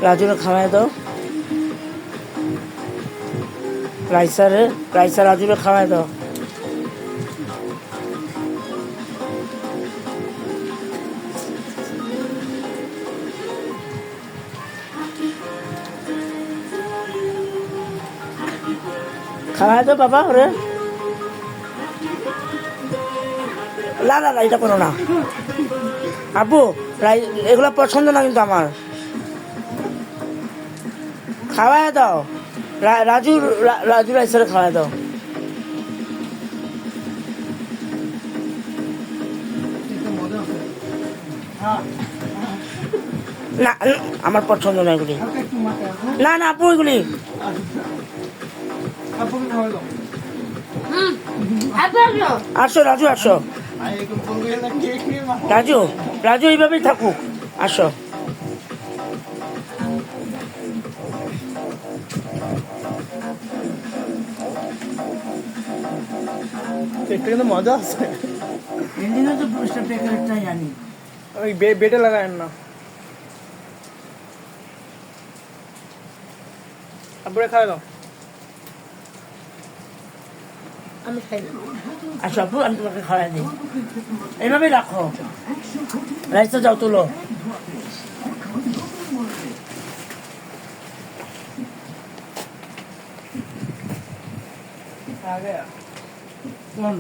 রাজুরে খাওয়াই দাও। রাইসা রাজুরে খাওয়াই দাও। খাওয়াই দাও বাবা ওরে। না না না, এটা করো না আব্বু, এগুলো পছন্দ না কিন্তু আমার। খাওয়াই দাও রাজু রাইসারে খাওয়াই দাও। না আমার পছন্দ না এগুলি। না না আপু এগুলি আসো রাজু, আসো রাজু, রাজু এইভাবেই থাকুক, আসো। কেকটা কিন্তু মজা আছে। জানি ওই বেটে লাগায়েন না। তারপরে খাওয়া দাও। আমি খাই না। আসো আপু, আমি তোমাকে খাওয়াই দিই। এইভাবেই রাখো। রাইসটা যাও তুলো। আগে কোন